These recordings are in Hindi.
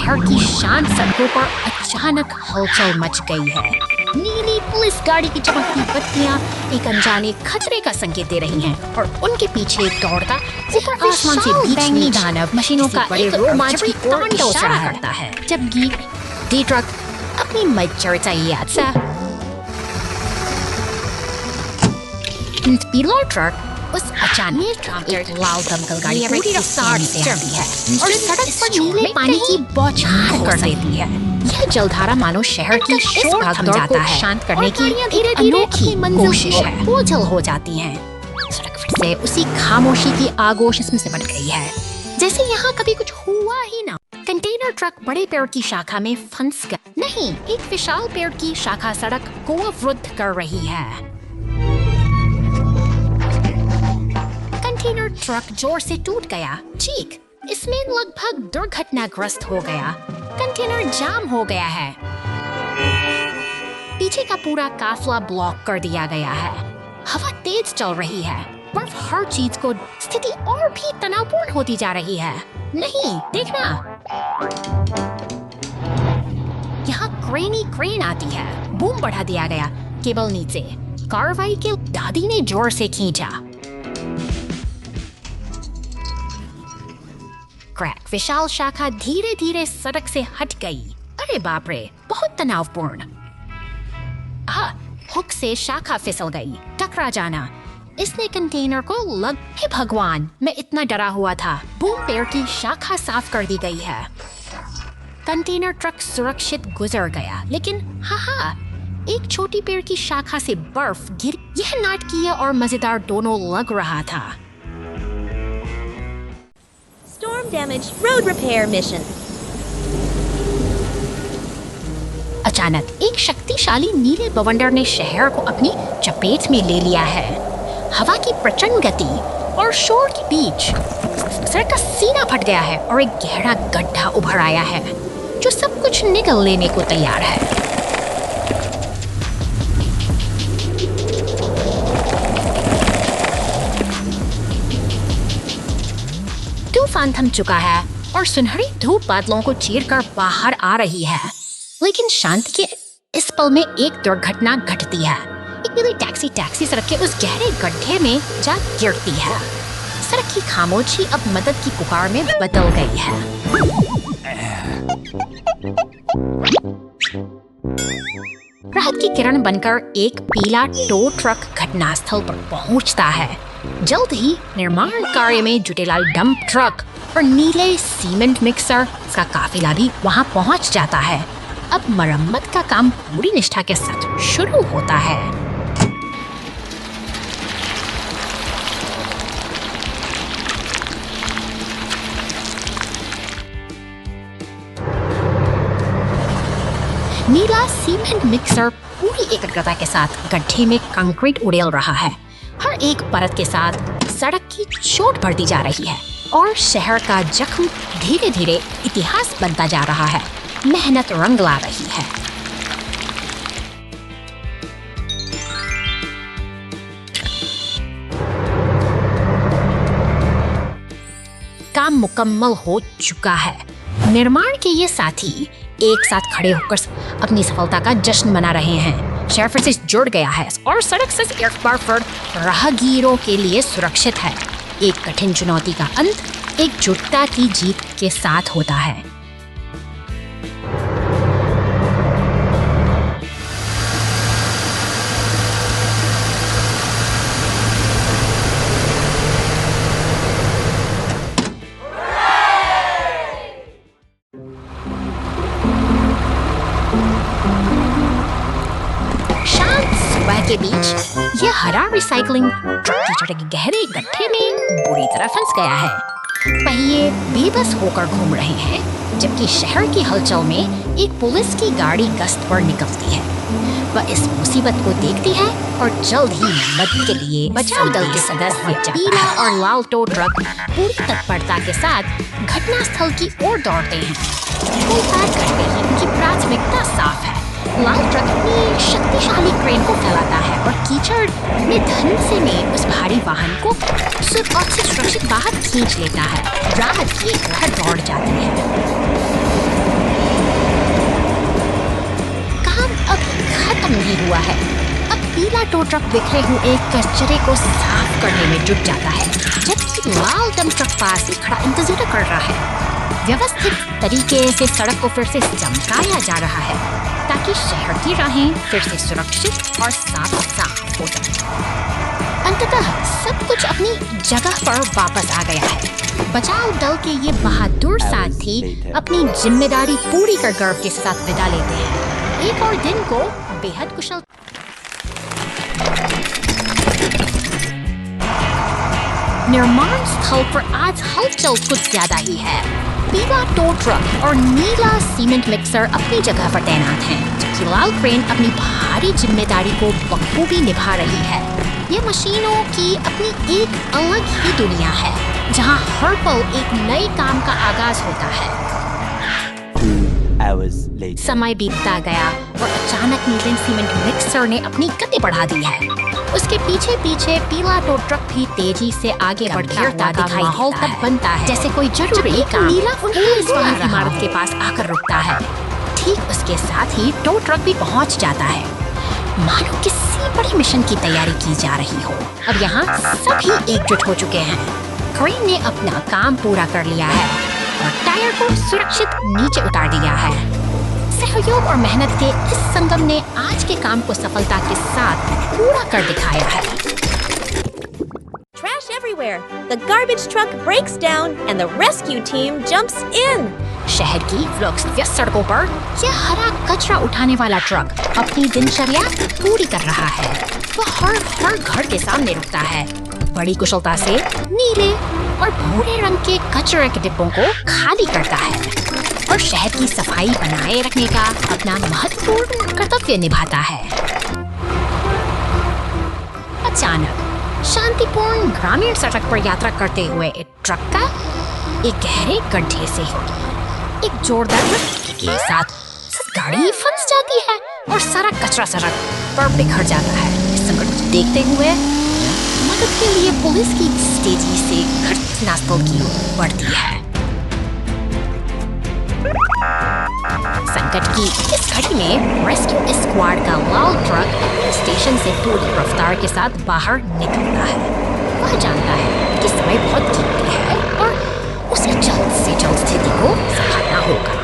शहर की शांत सड़कों पर अचानक हलचल मच गई है। नीली पुलिस गाड़ी की चमकती बत्तियां एक अनजाने खतरे का संकेत दे रही हैं और उनके पीछे दौड़ता ऊपर आसमान से बैंगनी दानव मशीनों का एक रोमांच की ओर इशारा करता है, जबकि डी ट्रक अपनी मचरता यात्रा पीला ट्रक उस अचानक एक लाल दमकल गाड़ी पूरी रफ्तार से आती है और सड़क पर नीले पानी की बौछार कर देती है। यह जलधारा मानो शहर की शोर भागदौड़ को शांत करने की एक अनोखी कोशिश है। बोझल हो जाती हैं। सड़क फिर से उसी खामोशी की आगोश इसमें सिमट गई है, जैसे यहाँ कभी कुछ हुआ ही ना। कंटेनर ट्रक बड़े पेड़ की शाखा में फंस गया। नहीं, एक विशाल पेड़ की शाखा सड़क को अवरुद्ध कर रही है। कंटेनर ट्रक जोर से टूट गया। चीख, इसमें लगभग दुर्घटनाग्रस्त हो गया। कंटेनर जाम हो गया है। पीछे का पूरा काफिला ब्लॉक कर दिया गया है। हवा तेज चल रही है। बर्फ हर चीज को स्थिति और भी तनावपूर्ण होती जा रही है। नहीं, देखना, यहाँ क्रेन आती है। बूम बढ़ा दिया गया। केबल नीचे। कार्रवाई के दादी ने जोर से खींचा। क्रैक, विशाल शाखा धीरे धीरे सड़क से हट गई। अरे बाप रे, बहुत तनावपूर्ण। हुक से शाखा फिसल गई। टकरा जाना। इसने कंटेनर को लग। हे भगवान, मैं इतना डरा हुआ था। बूम पेड़ की शाखा साफ कर दी गई है। कंटेनर ट्रक सुरक्षित गुजर गया, लेकिन एक छोटी पेड़ की शाखा से बर्फ गिर। यह नाटकीय और मजेदार दोनों लग रहा था। Storm damage road repair mission. अचानक एक शक्तिशाली नीले बवंडर ने शहर को अपनी चपेट में ले लिया है। हवा की प्रचंड गति और शोर के बीच सड़क का सीना फट गया है और एक गहरा गड्ढा उभर आया है जो सब कुछ निगल लेने को तैयार है। तूफान थम चुका है और सुनहरी धूप बादलों को चीरकर बाहर आ रही है, लेकिन शांति के इस पल में एक दुर्घटना घटती है। एक नीली टैक्सी सड़क के उस गहरे गड्ढे में जा गिरती है। सड़क की खामोशी अब मदद की पुकार में बदल गई है। राहत की किरण बनकर एक पीला टो ट्रक घटनास्थल पर पहुंचता है। जल्द ही निर्माण कार्य में जुटे लाल डंप ट्रक और नीले सीमेंट मिक्सर का काफिला भी वहां पहुंच जाता है। अब मरम्मत का काम पूरी निष्ठा के साथ शुरू होता है। नीला सीमेंट मिक्सर पूरी एकाग्रता के साथ गड्ढे में कंक्रीट उड़ेल रहा है। हर एक परत के साथ सड़क की चोट बढ़ती जा रही है और शहर का जख्म धीरे धीरे इतिहास बनता जा रहा है। मेहनत रंग ला रही है। काम मुकम्मल हो चुका है। निर्माण के ये साथी एक साथ खड़े होकर अपनी सफलता का जश्न मना रहे हैं। शहर फिर से जुड़ गया है और सड़क से एक बार फिर राहगीरों के लिए सुरक्षित है। एक कठिन चुनौती का अंत एकजुटता की जीत के साथ होता है। के बीच यह हरा रिसाइकलिंग ट्रक कीचड़ के गहरे गड्ढे में बुरी तरह फंस गया है। पहिए बेबस होकर घूम रहे हैं, जबकि शहर की हलचल में एक पुलिस की गाड़ी गश्त पर निकलती है। वह इस मुसीबत को देखती है और जल्द ही मदद के लिए बचाव दल के सदस्य पीला और लाल टो ट्रक पूरी तत्परता के साथ घटनास्थल की ओर दौड़ते हैं। वो तय करते हैं उनकी प्राथमिकता साफ है। लाल ट्रक अपनी शक्तिशाली क्रेन को फैलाता है और कीचड़ में धंसे में उस भारी वाहन को सुरक्षित बाहर खींच लेता है। राहत की एक लहर दौड़ जाती है। खत्म नहीं हुआ है। अब पीला टो ट्रक बिखरे हुए कचरे को साफ करने में जुट जाता है, जबकि लाल डंप ट्रक पास ही खड़ा इंतजार कर रहा है। व्यवस्थित तरीके से सड़क को फिर से चमकाया जा रहा है ताकि शहर की राहें फिर से सुरक्षित और साफ हो जाए। अंततः सब कुछ अपनी जगह पर वापस आ गया है। बचाव दल के ये बहादुर साथी अपनी जिम्मेदारी पूरी कर गर्व के साथ विदा लेते हैं। एक और दिन को बेहद कुशल निर्माण स्थल पर आज हलचल कुछ ज्यादा ही है। पीला टो ट्रक और नीला सीमेंट मिक्सर अपनी जगह पर तैनात हैं, जबकि लाल क्रेन अपनी भारी जिम्मेदारी को बखूबी निभा रही है। ये मशीनों की अपनी एक अलग ही दुनिया है, जहां हर पल एक नए काम का आगाज होता है। समय बीतता गया और अचानक नीले सीमेंट मिक्सर ने अपनी गति बढ़ा दी है। उसके पीछे पीछे पीला टो ट्रक भी तेजी से आगे बढ़ता हुआ दिखाई माहौल तब बनता है जैसे कोई जरूरी काम नीला पुलिस वाहन इमारत के पास आकर रुकता है। ठीक उसके साथ ही टो ट्रक भी पहुंच जाता है, मानो किसी बड़ी मिशन की तैयारी की जा रही हो। अब यहाँ सभी एकजुट हो चुके हैं। क्रेन ने अपना काम पूरा कर लिया है और टायर को सुरक्षित नीचे उतार दिया है। सहयोग और मेहनत के इस संगम ने आज के काम को सफलता के साथ पूरा कर दिखाया है। Trash everywhere. The garbage truck breaks down and the rescue team jumps in. शहर की व्यस्त सड़कों पर यह हरा कचरा उठाने वाला ट्रक अपनी दिनचर्या पूरी कर रहा है। वह हर घर के सामने रुकता है, बड़ी कुशलता से नीले और भूरे रंग के कचरे के डिब्बों को खाली करता है और शहर की सफाई बनाए रखने का अपना महत्वपूर्ण कर्तव्य निभाता है। अचानक शांतिपूर्ण ग्रामीण सड़क पर यात्रा करते हुए एक ट्रक का एक गहरे गड्ढे से एक जोरदार धक्के के साथ गाड़ी फंस जाती है और सारा कचरा सड़क पर बिखर जाता है। इस संकट को देखते हुए मदद के लिए पुलिस की तेजी से घटनास्थल की ओर बढ़ती है। संकट की इस घड़ी में रेस्क्यू स्क्वाड का लाल ट्रक स्टेशन से पूरी रफ्तार के साथ बाहर निकलता है। वह जानता है कि समय बहुत कीमती है और उसे जल्द से जल्द स्थिति को संभालना होगा।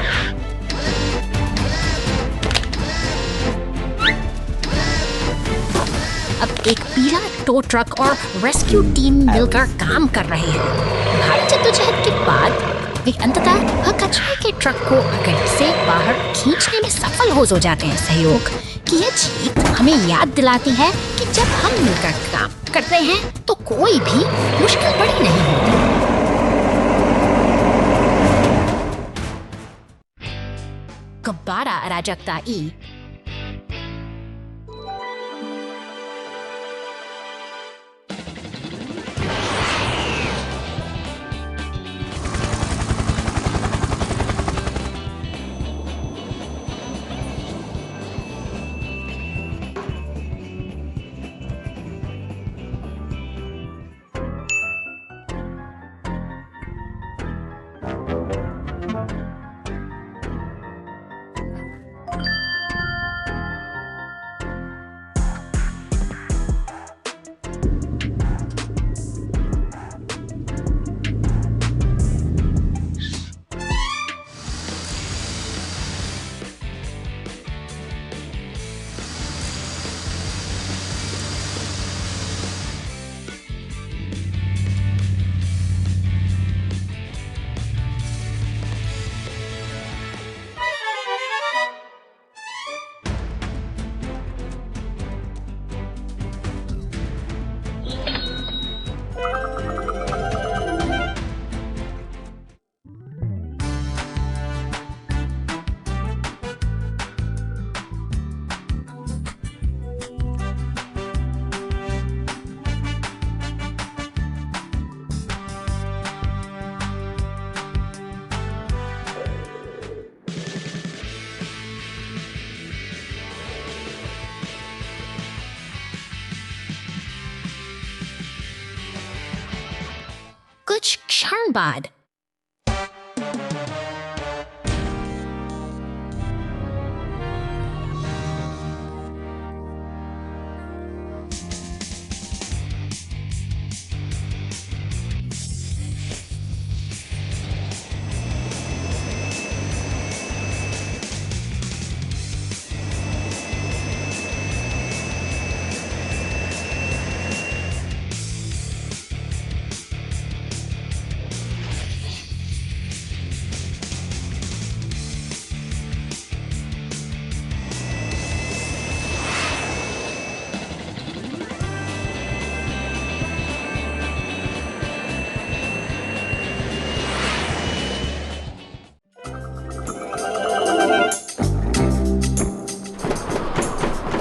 अब एक पीला टो ट्रक और रेस्क्यू टीम मिलकर काम कर रहे हैं। भारी जद्दोजहद के बाद वे अंततः कचरे के ट्रक को गड्ढे से बाहर खींचने में सफल हो जाते हैं। सहयोग की यह जीत हमें याद दिलाती है कि जब हम मिलकर काम करते हैं तो कोई भी मुश्किल बड़ी नहीं होती। गुब्बारा अराजकता ई कुछ क्षण बाद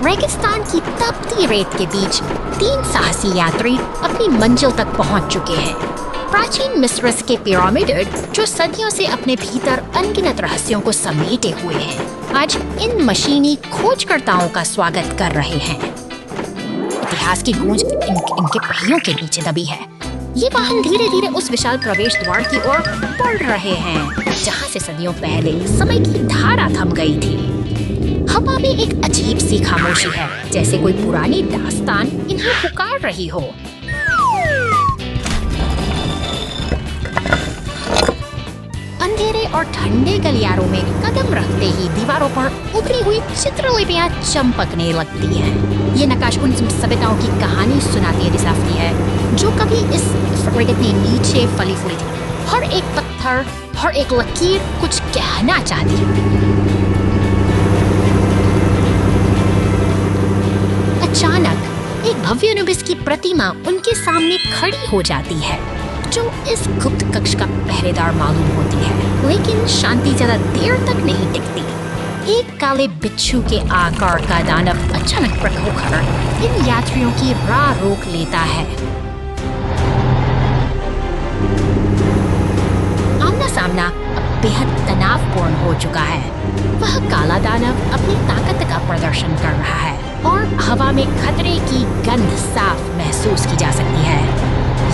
रेगिस्तान की तपती रेत के बीच 3 साहसी यात्री अपनी मंजिल तक पहुंच चुके हैं। प्राचीन मिस्र के पिरामिड जो सदियों से अपने भीतर अनगिनत रहस्यों को समेटे हुए हैं, आज इन मशीनी खोजकर्ताओं का स्वागत कर रहे हैं। इतिहास की गूंज इनके पहियों के नीचे दबी है। ये वाहन धीरे धीरे उस विशाल प्रवेश द्वार की ओर बढ़ रहे हैं, जहाँ से सदियों पहले समय की धारा थम गई थी। हवा में एक अजीब सी खामोशी है, जैसे कोई पुरानी दास्तान इन्हें पुकार रही हो। अंधेरे और ठंडे गलियारों में कदम रखते ही दीवारों पर उभरी हुई चित्रलिपियां चमकने लगती हैं। ये नक्काश उन सभ्यताओं की कहानी सुनाती है जो कभी इस फ्रिगेट में नीचे फली फूली थी। हर एक पत्थर, हर एक लकीर कुछ कहना चाहती है। अचानक एक भव्य अनुबिस की प्रतिमा उनके सामने खड़ी हो जाती है, जो इस गुप्त कक्ष का पहरेदार मालूम होती है। लेकिन शांति ज्यादा देर तक नहीं टिकती। एक काले बिच्छू के आकार का दानव अचानक प्रकट होकर इन यात्रियों की राह रोक लेता है। आमना सामना अब बेहद तनावपूर्ण हो चुका है। वह काला दानव अपनी ताकत का प्रदर्शन कर रहा है और हवा में खतरे की गंध साफ महसूस की जा सकती है।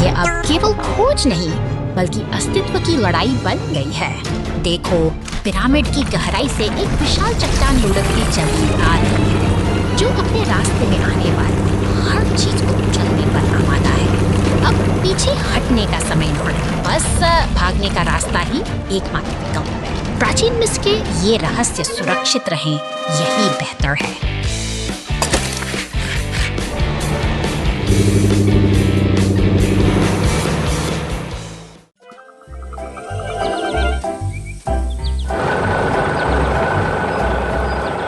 ये अब केवल खोज नहीं, बल्कि अस्तित्व की लड़ाई बन गई है। देखो, पिरामिड की गहराई से एक विशाल चट्टान लुढ़कती चली आ रही है, जो अपने रास्ते में आने वाली हर चीज को कुचलने पर आमादा है। अब पीछे हटने का समय नहीं, बस भागने का रास्ता ही एकमात्र विकल्प है। प्राचीन मिस्र के ये रहस्य सुरक्षित रहें, यही बेहतर है।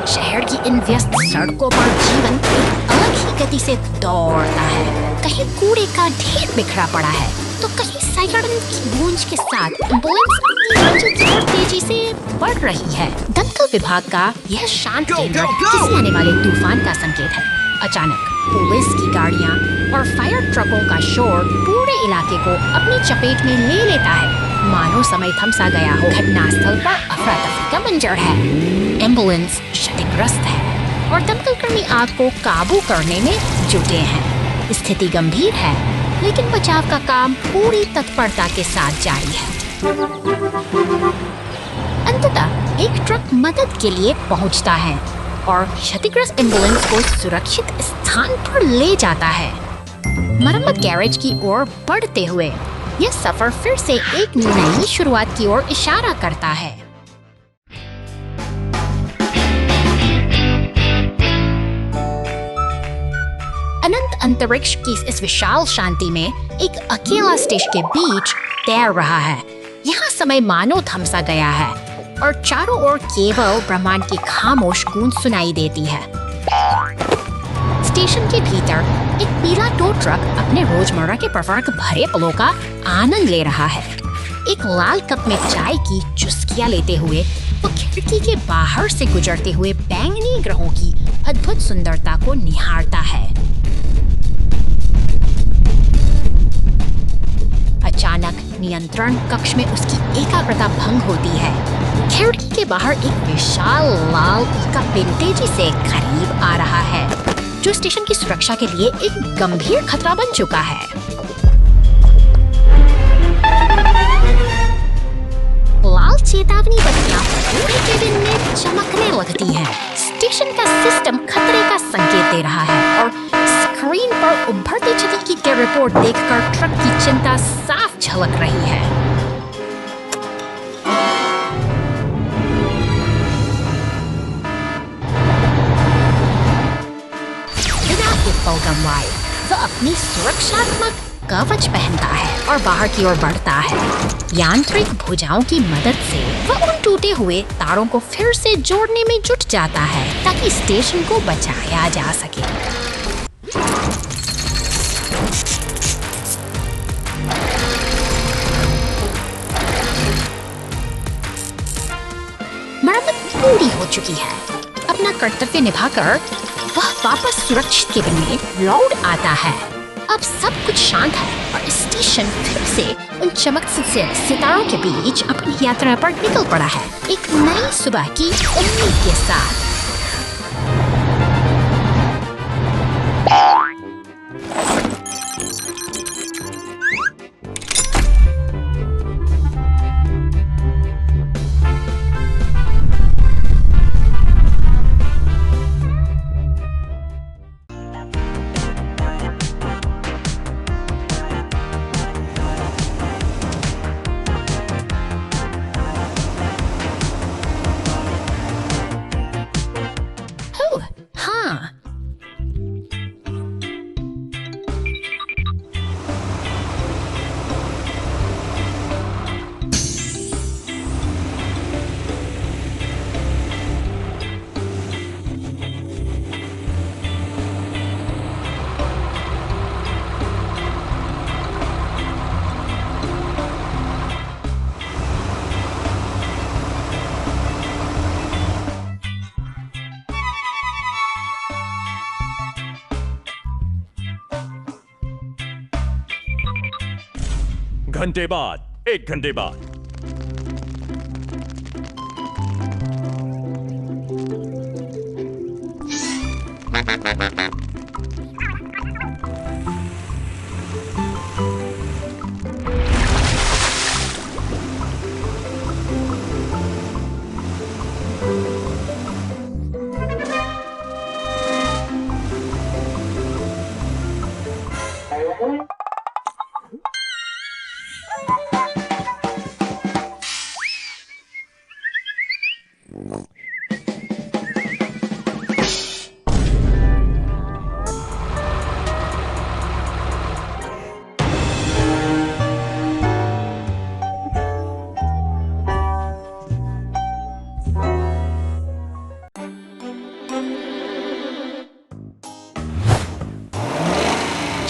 शहर की इन व्यस्त सड़कों पर जीवन एक अलग ही गति से दौड़ता है। कहीं कूड़े का ढेर बिखरा पड़ा है, तो कहीं सायरन की गूंज के साथ एम्बुलेंस अपनी मंजिल की ओर तेजी से बढ़ रही है। दमकल विभाग का यह शांत केंद्र किसी आने वाले तूफान का संकेत है। अचानक पुलिस की गाड़ियां और फायर ट्रकों का शोर पूरे इलाके को अपनी चपेट में ले लेता है, मानो समय थम सा गया हो। घटनास्थल पर अफरा तफरी का मंजर है। एम्बुलेंस क्षतिग्रस्त है और दमकलकर्मी आग को काबू करने में जुटे हैं। स्थिति गंभीर है, लेकिन बचाव का काम पूरी तत्परता के साथ जारी है। अंततः एक ट्रक मदद के लिए पहुंचता है और क्षतिग्रस्त एम्बुलेंस को सुरक्षित स्थान पर ले जाता है। मरम्मत गैरेज की ओर बढ़ते हुए यह सफर फिर से एक नई शुरुआत की ओर इशारा करता है। अनंत अंतरिक्ष की इस विशाल शांति में एक अकेला स्टेशन के बीच तैर रहा है। यहाँ समय मानो थम सा गया है और चारों ओर केवल ब्रह्मांड की खामोश गूंज सुनाई देती है। स्टेशन के भीतर एक पीला टो ट्रक अपने रोजमर्रा के प्रवर्ग भरे पलों का आनंद ले रहा है। एक लाल कप में चाय की चुस्कियां लेते हुए वो खिड़की के बाहर से गुजरते हुए बैंगनी ग्रहों की अद्भुत सुंदरता को निहारता है। अचानक नियंत्रण कक्ष में उसकी एकाग्रता भंग होती है। खिड़की के बाहर एक विशाल लाल पीका पिन तेजी से करीब आ रहा है, जो स्टेशन की सुरक्षा के लिए एक गंभीर खतरा बन चुका है। लाल चेतावनी बत्तियां पूरे केबिन में चमकने लगती हैं। स्टेशन का सिस्टम खतरे का संकेत दे रहा है और स्क्रीन पर उभरती क्षति की रिपोर्ट देखकर ट्रक की चिंता साफ झलक रही है। वह अपनी सुरक्षात्मक कवच पहनता है और बाहर की ओर बढ़ता है। यांत्रिक भुजाओं की मदद से वह उन टूटे हुए तारों को फिर से जोड़ने में जुट जाता है, ताकि स्टेशन को बचाया जा सके। मरम्मत पूरी हो चुकी है। अपना कर्तव्य निभाकर वह वापस सुरक्षित केबिन में लौट आता है। अब सब कुछ शांत है और स्टेशन फिर से उन चमकते से सितारों के बीच अपनी यात्रा पर निकल पड़ा है, एक नई सुबह की उम्मीद के साथ। हाँ, घंटे बाद, 1 घंटे बाद।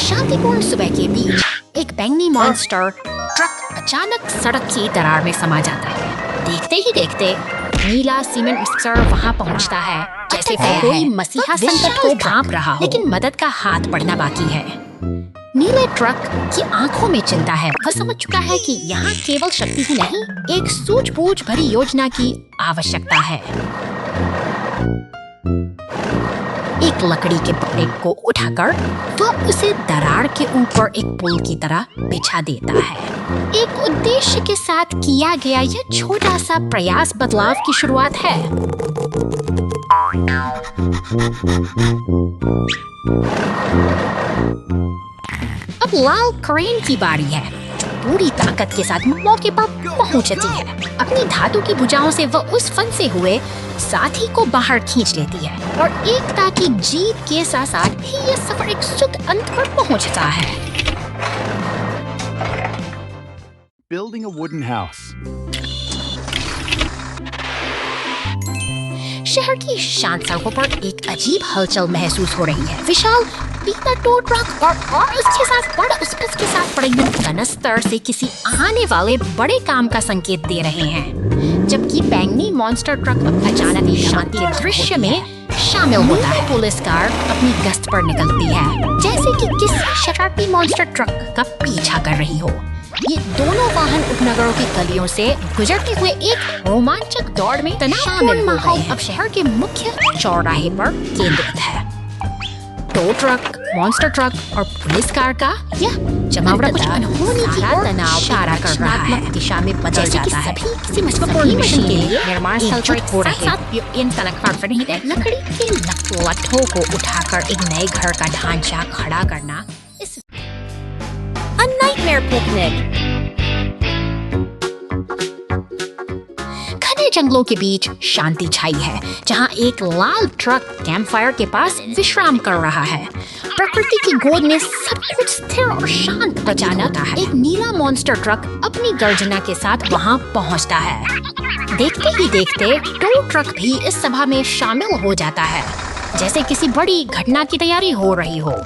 शांतिपूर्ण सुबह के बीच एक बैंगनी मॉन्स्टर ट्रक अचानक सड़क की दरार में समा जाता है। देखते ही देखते नीला सीमेंट मिक्सर वहां पहुंचता है, जैसे कोई मसीहा संकट को भांप रहा हो, लेकिन मदद का हाथ बढ़ना बाकी है। नीले ट्रक की आंखों में चिंता है। वह समझ चुका है कि यहाँ केवल शक्ति ही नहीं, एक सूझबूझ भरी योजना की आवश्यकता है। एक लकड़ी के टुकड़े को उठाकर वह उसे दरार के ऊपर एक पुल की तरह बिछा देता है। एक उद्देश्य के साथ किया गया यह छोटा सा प्रयास बदलाव की शुरुआत है। अब लाल क्रेन की बारी है, जो पूरी ताकत के साथ मौके पर पहुंचती है। अपनी धातु की भुजाओं से वह उस फंसे हुए साथी को बाहर खींच लेती है और एकता की जीत के साथ साथ ही यह सफर एक सुख अंत पर पहुंचता है। Building a wooden house. शहर की शांत सड़कों पर एक अजीब हलचल महसूस हो रही है। विशाल पीला टो ट्रक और उसके साथ बड़ा उसपस के साथ बड़े कनस्तर से किसी आने वाले बड़े काम का संकेत दे रहे हैं, जबकि बैंगनी मॉन्स्टर ट्रक अचानक ही शांति के दृश्य में शामिल होता है। पुलिस कार अपनी गश्त पर निकलती है, जैसे कि किसी शरारती मॉन्स्टर ट्रक का पीछा कर रही हो। ये दोनों वाहन उपनगरों की गलियों से गुजरते हुए एक रोमांचक दौड़ में तनावपूर्ण माहौल अब शहर के मुख्य चौराहे पर केंद्रित है। टो ट्रक, मॉन्स्टर ट्रक और पुलिस कार का यह जमावड़ा कुछ अनहोनी की ओर इशारा कर रहा है, दिशा में बदल जाता है। किसी महत्वपूर्ण मिशन के लिए निर्माण स्थल पर हो रहे इन तलखड़ नहीं है। लकड़ी के लट्ठों को उठाकर एक नए घर का ढांचा खड़ा करना इस A nightmare picnic. घने जंगलों के बीच शांति छाई है, जहां एक लाल ट्रक कैंपफायर के पास विश्राम कर रहा है। प्रकृति की गोद में सब कुछ स्थिर और शांत प्रतीत होता है। एक नीला मॉन्स्टर ट्रक अपनी गर्जना के साथ वहां पहुंचता है। देखते ही देखते टो ट्रक भी इस सभा में शामिल हो जाता है, जैसे किसी बड़ी घटना की तैयारी हो रही हो।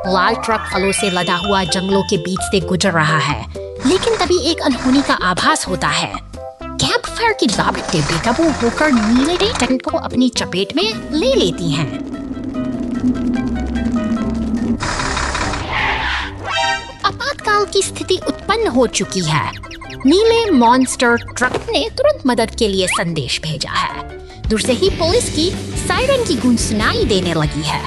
लाल ट्रक फलों से लदा हुआ जंगलों के बीच से गुजर रहा है, लेकिन तभी एक अनहोनी का आभास होता है। कैंप फायर की लापटें बेकाबू होकर नीले टेंट को अपनी चपेट में ले लेती हैं। आपातकाल की स्थिति उत्पन्न हो चुकी है। नीले मॉन्स्टर ट्रक ने तुरंत मदद के लिए संदेश भेजा है। दूर से ही पुलिस की सायरन की गूंज सुनाई देने लगी है।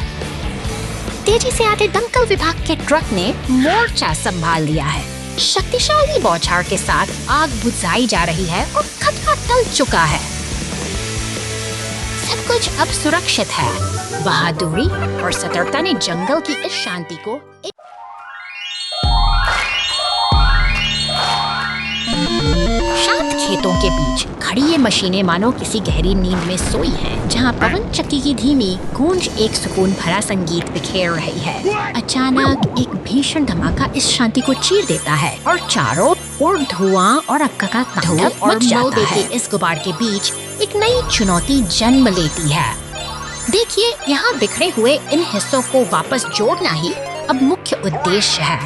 तेजी से आते दमकल विभाग के ट्रक ने मोर्चा संभाल लिया है। शक्तिशाली बौछार के साथ आग बुझाई जा रही है और खतरा टल चुका है। सब कुछ अब सुरक्षित है। बहादुरी और सतर्कता ने जंगल की इस शांति को शांत खेतों के बीच खड़ी ये मशीनें मानो किसी गहरी नींद में सोई हैं, जहां पवन चक्की की धीमी गूंज एक सुकून भरा संगीत बिखेर रही है। अचानक एक भीषण धमाका इस शांति को चीर देता है और चारों ओर धुआं और अक्का का तांडव मच जाता है। इस गुबार के बीच एक नई चुनौती जन्म लेती है। देखिए, यहाँ बिखरे हुए इन हिस्सों को वापस जोड़ना ही अब मुख्य उद्देश्य है।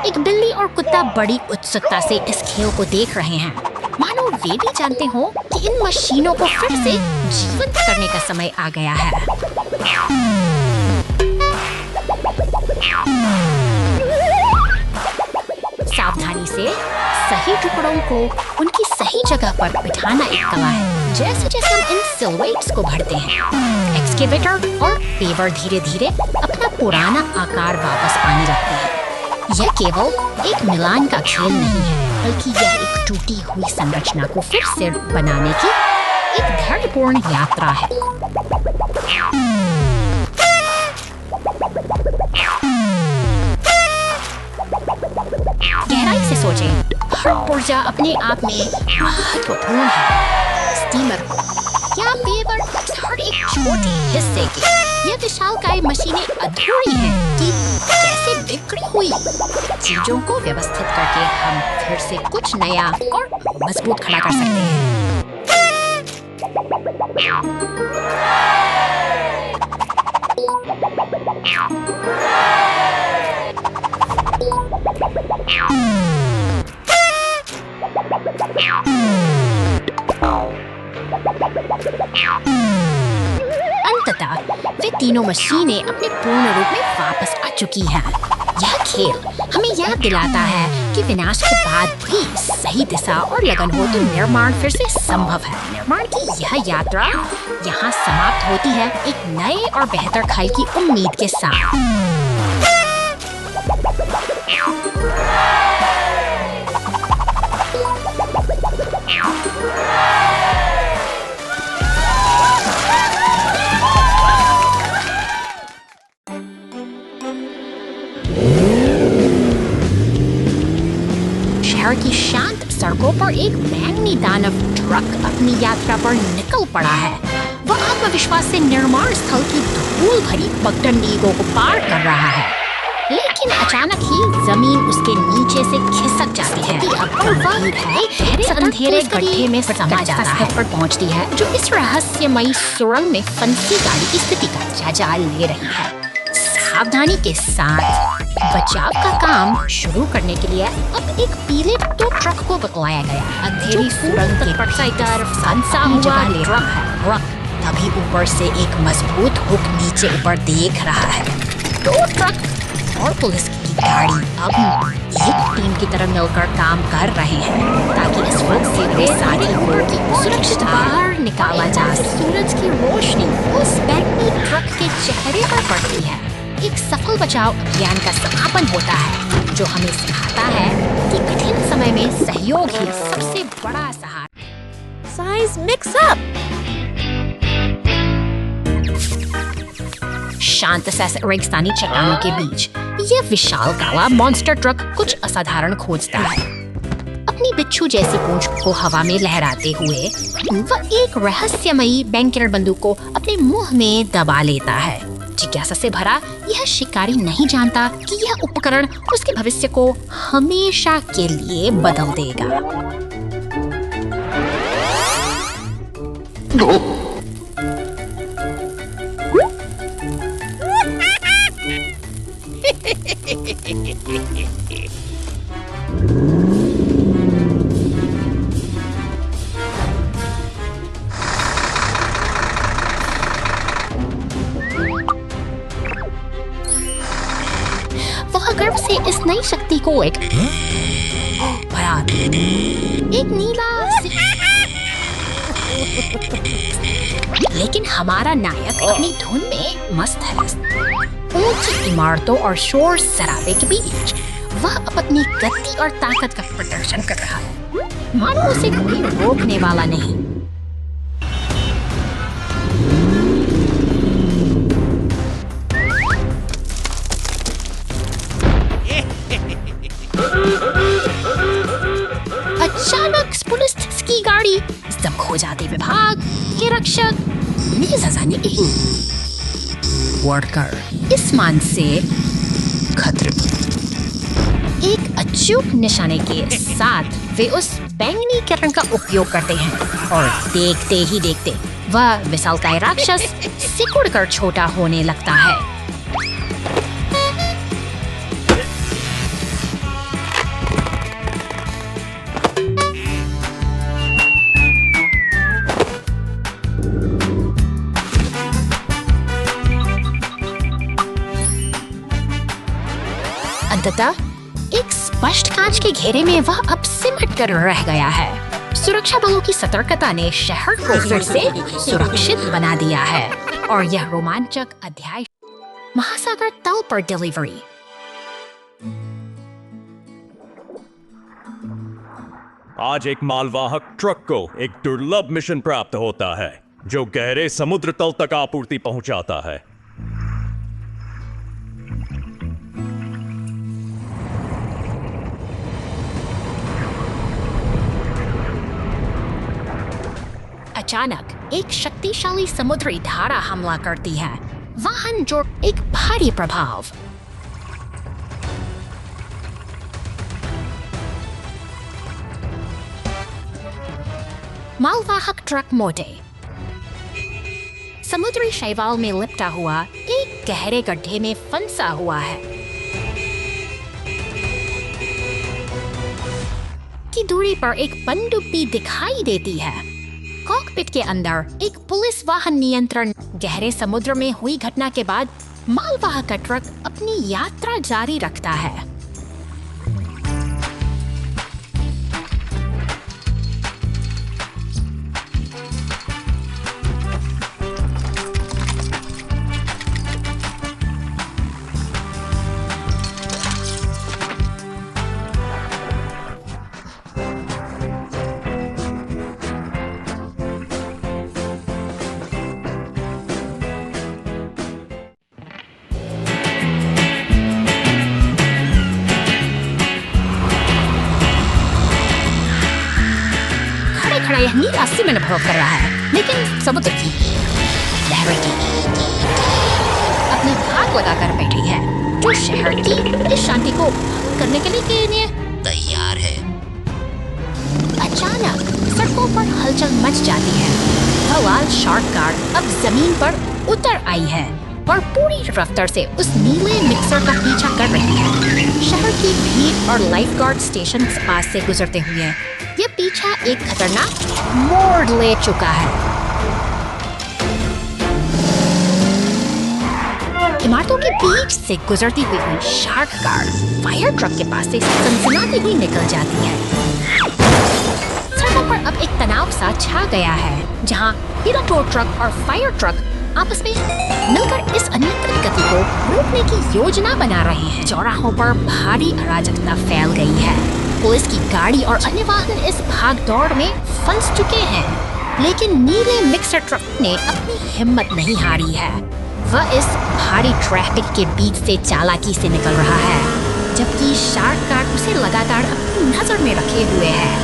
एक बिल्ली और कुत्ता बड़ी उत्सुकता से इस खेल को देख रहे हैं, मानो वे भी जानते हो कि इन मशीनों को फिर से जीवंत करने का समय आ गया है। सावधानी से सही टुकड़ों को उनकी सही जगह पर बिठाना एक कला है। जैसे जैसे हम इन सिलवेट्स को भरते हैं, एक्सकेवेटर और पेवर धीरे धीरे अपना पुराना आकार वापस पाने लगते हैं। यह केवल एक मिलान का खेल नहीं है, बल्कि यह एक टूटी हुई संरचना को फिर से बनाने की एक धैर्यपूर्ण यात्रा है। गहराई से सोचें, हर पुर्जा अपने आप में महत्वपूर्ण है। स्टीमर या पेवर हर एक छोटे हिस्से के, यह विशालकाय मशीनें अधूरी हैं कि कैसे बिखरी हुई चीजों को व्यवस्थित करके हम फिर से कुछ नया और मजबूत खड़ा कर सकते हैं। अंततः वे तीनों मशीनें अपने पूर्ण रूप में वापस आ चुकी हैं। यह खेल हमें याद दिलाता है कि विनाश के बाद भी सही दिशा और लगन हो तो निर्माण फिर से संभव है। निर्माण की यह यात्रा यहाँ समाप्त होती है एक नए और बेहतर कल की उम्मीद के साथ। शहर की शांत सड़कों पर एक बैंगनी दानव ट्रक अपनी यात्रा पर निकल पड़ा है। वह आत्मविश्वास से निर्माण स्थल की धूल भरी पगडंडियों को पार कर रहा है, लेकिन अचानक ही जमीन उसके नीचे से खिसक जाती है और वह एक गहरे अंधेरे गड्ढे में समा जाता है पर पहुंचती है, जो इस रहस्यमयी सुरंग में फंसी गाड़ी की स्थिति का जायजा ले रही है। सावधानी के साथ बचाव का काम शुरू करने के लिए अब एक पीले तो ट्रक को बतलाया गया। अंधेरी सुरंग के तरफ फंसा हुआ ट्रक है। तभी ऊपर से एक मजबूत हुक नीचे ऊपर देख रहा है। दो ट्रक और पुलिस की गाड़ी अब एक टीम की तरह मिलकर काम कर रहे हैं ताकि इस वक्त से वे सारी लोगों की सुरक्षित बाहर निकाला जा सके। सूरज की रोशनी उस बैंगनी ट्रक के चेहरे पर पड़ती है। एक सफल बचाव अभियान का समापन होता है, जो हमें सिखाता है कि कठिन समय में सहयोग ही सबसे बड़ा सहारा। Size mix up. शांत रेगिस्तानी चट्टानों के बीच यह विशाल काला मॉन्स्टर ट्रक कुछ असाधारण खोजता है। अपनी बिच्छू जैसी पूंछ को हवा में लहराते हुए वह एक रहस्यमयी बैंकर बंदूक को अपने मुंह में दबा लेता है। जिज्ञासा से भरा यह शिकारी नहीं जानता कि यह उपकरण उसके भविष्य को हमेशा के लिए बदल देगा। इस नई शक्ति को एक नीला लेकिन हमारा नायक अपनी धुन में मस्त है। ऊंची इमारतों और शोर शराबे के बीच वह अपनी गति और ताकत का प्रदर्शन कर रहा है, मानो उसे कोई रोकने वाला नहीं। अचानक पुलिस की गाड़ी जब खो जाते विभाग के रक्षक वर्कर इस मान से खतरे एक अचूक निशाने के साथ वे उस बैंगनी किरण का उपयोग करते हैं और देखते ही देखते वह विशालकाय राक्षस सिकुड़कर छोटा होने लगता है। अंततः एक स्पष्ट कांच के घेरे में वह अब सिमट कर रह गया है। सुरक्षा बलों की सतर्कता ने शहर को फिर से सुरक्षित बना दिया है और यह रोमांचक अध्याय महासागर तल पर डिलीवरी। आज एक मालवाहक ट्रक को एक दुर्लभ मिशन प्राप्त होता है जो गहरे समुद्र तल तक आपूर्ति पहुंचाता है। अचानक एक शक्तिशाली समुद्री धारा हमला करती है, वाहन जो एक भारी प्रभाव। मालवाहक ट्रक मोटे समुद्री शैवाल में लिपटा हुआ एक गहरे गड्ढे में फंसा हुआ है। की दूरी पर एक पनडुब्बी दिखाई देती है। कॉकपिट के अंदर एक पुलिस वाहन नियंत्रण। गहरे समुद्र में हुई घटना के बाद मालवाहक ट्रक अपनी यात्रा जारी रखता है। खड़ा यह नीला सीमेंट अनुभव कर रहा है, लेकिन समुद्र की लहरें की अपनी भाग लगाकर बैठी है, जो शहर की इस शांति को करने के लिए तैयार है। अचानक सड़कों पर हलचल मच जाती है। हवाल शार्क कार अब जमीन पर उतर आई है और पूरी रफ्तार से उस नीले मिक्सर का पीछा कर रही है। शहर की भीड़ और लाइफ गार्ड स्टेशन के पास से गुजरते हुए यह पीछा एक खतरनाक मोड़ ले चुका है। इमारतों के बीच से गुजरती हुई शार्क कार फायर ट्रक के पास से सनसनाती हुई निकल जाती है। सड़कों पर अब एक तनाव सा छा गया है, जहां टो ट्रक और फायर ट्रक आपस में मिलकर इस अनियंत्रित गति को रोकने की योजना बना रहे हैं। चौराहों पर भारी अराजकता फैल गई है। पुलिस की गाड़ी और अन्य वाहन इस भाग दौड़ में फंस चुके हैं, लेकिन नीले मिक्सर ट्रक ने अपनी हिम्मत नहीं हारी है। वह इस भारी ट्रैफिक के बीच से चालाकी से निकल रहा है, जबकि शार्क कार उसे लगातार अपनी नजर में रखे हुए है।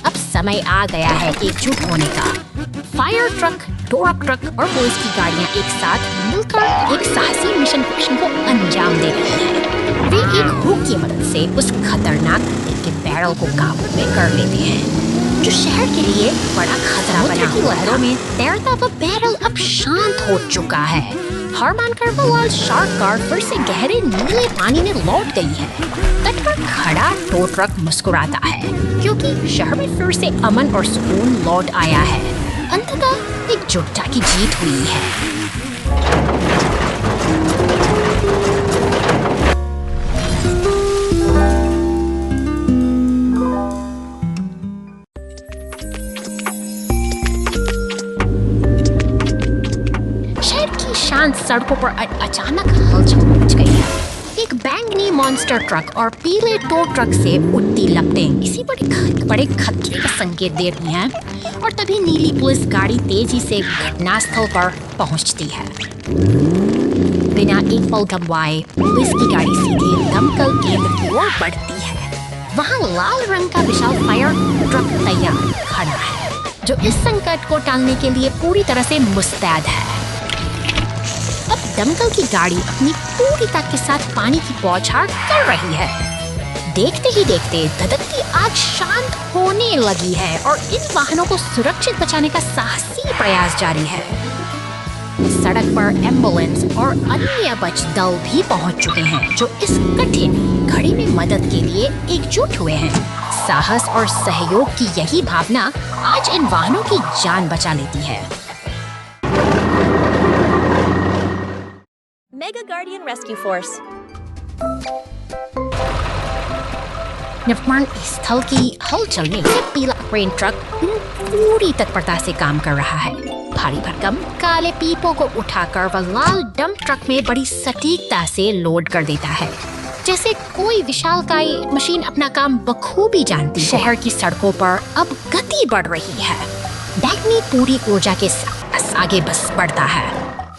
अब समय आ गया है एकजुट होने का। फायर ट्रक, टोरक ट्रक और पुलिस की गाड़ियां एक साथ मिलकर एक साहसी मिशन को अंजाम दे रही हैं। वे एक हुक की मदद से उस खतरनाक के बैरल को काबू में कर लेते हैं, जो शहर के लिए बड़ा खतरा बना हुआ है। लहरों में तैरता वह बैरल अब शांत हो चुका है। हार मानकर वह शार्क कार फिर से गहरे नीले पानी में लौट गई है। तट पर खड़ा टो ट्रक मुस्कुराता है, क्योंकि शहर में फिर से अमन और सुकून लौट आया है। अंततः एकजुटता की जीत हुई है। शहर की शांत सड़कों पर अचानक हलचल मच गई है। एक बैंगनी मॉन्स्टर ट्रक और पीले टो ट्रक से उठती लपटें किसी बड़े खतरे का संकेत दे रही हैं और तभी नीली पुलिस गाड़ी तेजी से घटनास्थल पर पहुंचती है। बिना एक पल गंवाए पुलिस की गाड़ी सीधे दमकल केंद्र की ओर बढ़ती है। वहां लाल रंग का विशाल फायर ट्रक तैयार खड़ा है, जो इस संकट को टालने के लिए पूरी तरह से मुस्तैद है। अब दमकल की गाड़ी अपनी पूरी ताकत के साथ पानी की बौछार कर रही है। देखते ही देखते धधकती आग शांत होने लगी है और इन वाहनों को सुरक्षित बचाने का साहसी प्रयास जारी है। सड़क पर एम्बुलेंस और अन्य बच दल भी पहुंच चुके हैं, जो इस कठिन घड़ी में मदद के लिए एकजुट हुए हैं। साहस और सहयोग की यही भावना आज इन वाहनों की जान बचा लेती है। Mega Guardian Rescue Force. निर्माण स्थल की हलचल में ये पीला क्रेन ट्रक पूरी तत्परता से काम कर रहा है। भारी भरकम काले पीपों को उठाकर वह लाल डंप ट्रक में बड़ी सटीकता से लोड कर देता है, जैसे कोई विशालकाय मशीन अपना काम बखूबी जानती है। शहर की सड़कों पर अब गति बढ़ रही है। बैगनी पूरी ऊर्जा के साथ आगे बस बढ़ता है,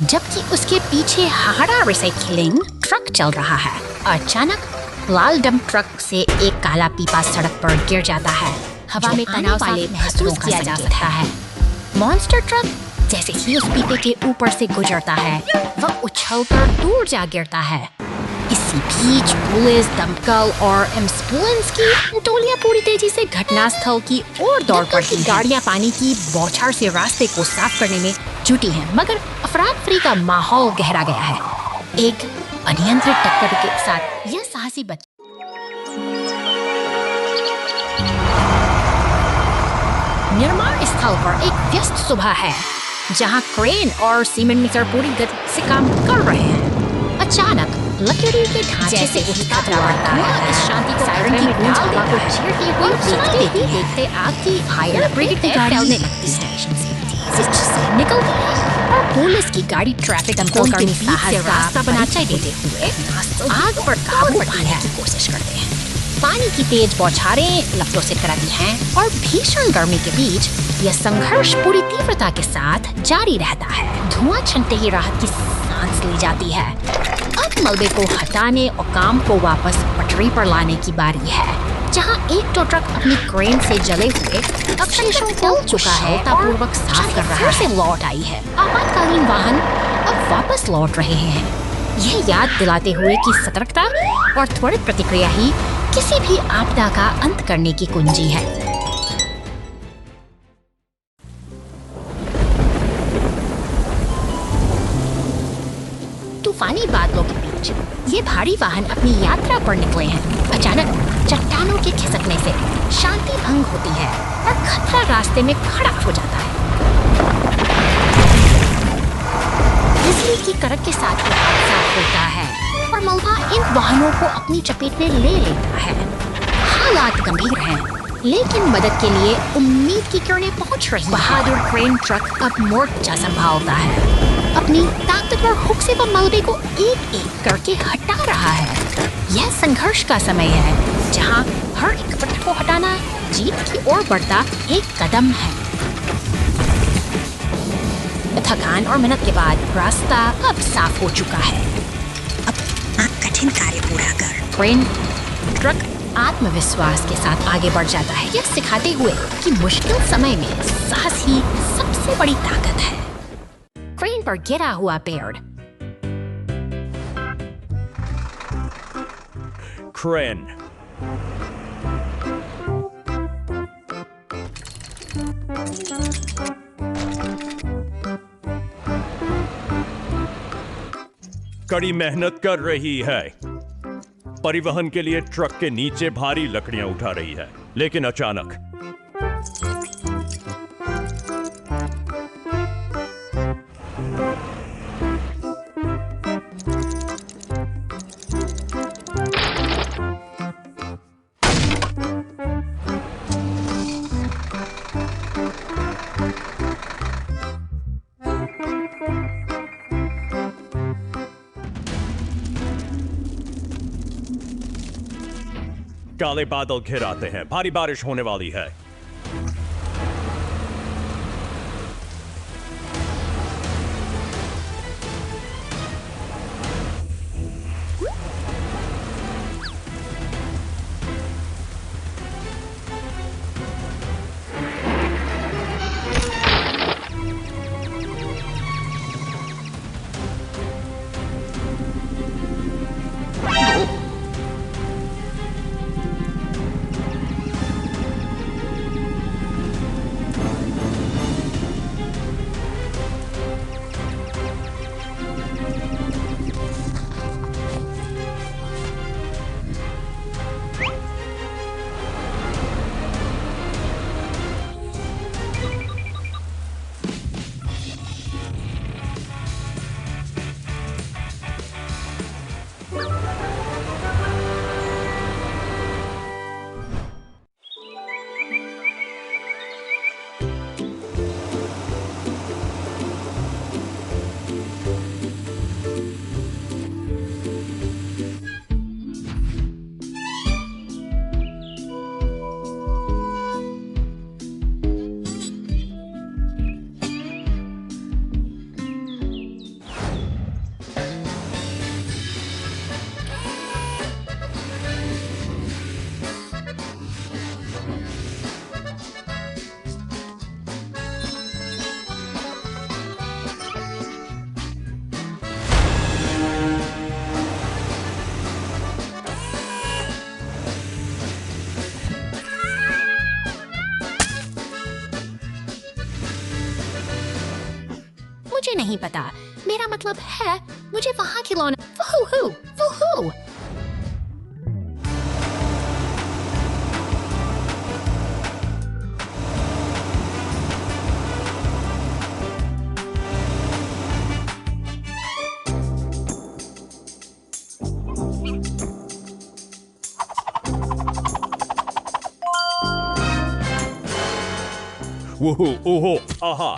जबकि उसके पीछे हाड़ा रिसाइकलिंग ट्रक चल रहा है। अचानक लाल डंप ट्रक से एक काला पीपा सड़क पर गिर जाता है। हवा में तनाव वाले महसूस किया जा सकता है। मॉन्स्टर ट्रक जैसे ही उस पीपे के ऊपर से गुजरता है, वह उछलकर दूर जा गिरता है। इसी बीच पुलिस, दमकल और एम्बुलेंस की टोलियां पूरी तेजी से घटनास्थल की ओर दौड़ पड़ती हैं। गाड़ियां पानी की बौछार से रास्ते को साफ करने में जुटी हैं, मगर अफरा-तफरी का माहौल गहरा गया है। एक अनियंत्रित टक्कर के साथ यह साहसी निर्माण स्थल पर एक व्यस्त सुबह है, जहां क्रेन और सीमेंट मिक्सर पूरी गति से काम कर रहे हैं। अचानक लकड़ी के ढांचे से उठता बढ़ता है। इस शांति को सायरन की गूंज हवा को चीरती हुई देखते आग की फायर ब्रिगेड की गाड़ी फैलने लगती है, निकलती है और पुलिस की गाड़ी ट्रैफिक कंट्रोल करने से रास्ता बनाने देते हुए आग पर काबू पाने की कोशिश करते हैं। पानी की तेज बौछारें लपटों से टकराती हैं और भीषण गर्मी के बीच यह संघर्ष पूरी तीव्रता के साथ जारी रहता है। धुआं छनते ही राहत की सांस ली जाती है। अब मलबे को हटाने और काम को वापस पटरी पर लाने की बारी है, जहां एक टो ट्रक अपनी क्रेन से जले हुए अवशेषों को चुका है पूर्वक साफ कर रहा है। लौट आई है। आपातकालीन वाहन अब वापस लौट रहे हैं, यह याद दिलाते हुए कि सतर्कता और त्वरित प्रतिक्रिया ही किसी भी आपदा का अंत करने की कुंजी है। तूफानी बादलों के बीच ये भारी वाहन अपनी यात्रा पर निकले हैं। अचानक चट्टानों के खिसकने से शांति भंग होती है और खतरा रास्ते में खड़ा हो जाता है। बिजली की कड़क के साथ हादसा होता है और मलबा इन वाहनों को अपनी चपेट में ले लेता है। हालात गंभीर हैं, लेकिन मदद के लिए उम्मीद की किरणें पहुंच रही हैं। बहादुर क्रेन ट्रक अब मोर्चा संभालता है। अपनी ताकतवर हुक से वह मलबे को एक एक करके हटा रहा है। यह संघर्ष का समय है, जहां हर एक पत्थर को हटाना जीत की ओर बढ़ता एक कदम है। थकान और मेहनत के बाद रास्ता अब साफ हो चुका है। अब कठिन कार्य पूरा कर क्रेन ट्रक आत्मविश्वास के साथ आगे बढ़ जाता है, यह सिखाते हुए कि मुश्किल समय में साहस ही सबसे बड़ी ताकत है। क्रेन पर गिरा हुआ पेड़ क्रेन कड़ी मेहनत कर रही है। परिवहन के लिए ट्रक के नीचे भारी लकड़ियां उठा रही है, लेकिन अचानक काले बादल घिर आते हैं, भारी बारिश होने वाली है। मुझे नहीं पता, मेरा मतलब है मुझे वहां खिलौना वूहू वूहू। वूहू, ओहो, आहा।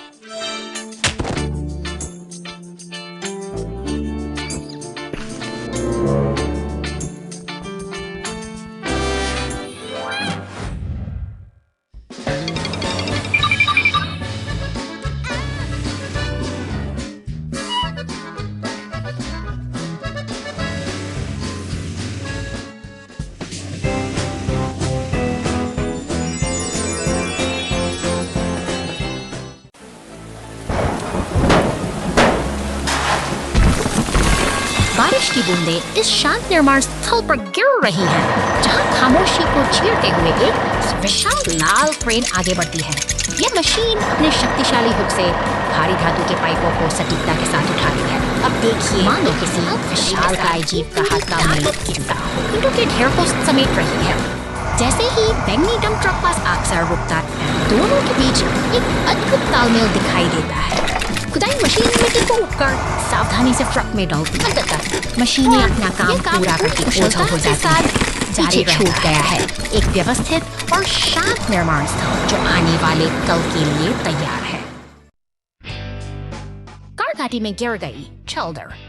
बारिश की बूंदें इस शांत निर्माण स्थल पर गिर रही हैं, जहां खामोशी को चीरते हुए एक विशाल लाल क्रेन आगे बढ़ती है। यह मशीन अपने शक्तिशाली हुक से भारी धातु के पाइपों को सटीकता के साथ उठाती है। अब देखिए, मान लो किसी विशाल काय जीव का हाथ का मेल टूटा ईंटों के ढेर को समेट रही है। जैसे ही बैंगनी डंप ट्रक पास अक्सर रुकता है, दोनों के बीच एक अद्भुत तालमेल दिखाई देता है। खुदाई मशीन मिट्टी को उठकर सावधानी से ट्रक में डालती है। अंततः मशीनें अपना काम पूरा करके ओझल हो जाती हैं। जारी छूट गया है एक व्यवस्थित और शांत निर्माण स्थल जो आने वाले कल के लिए तैयार है। कार घाटी में गिर गई चल्दर।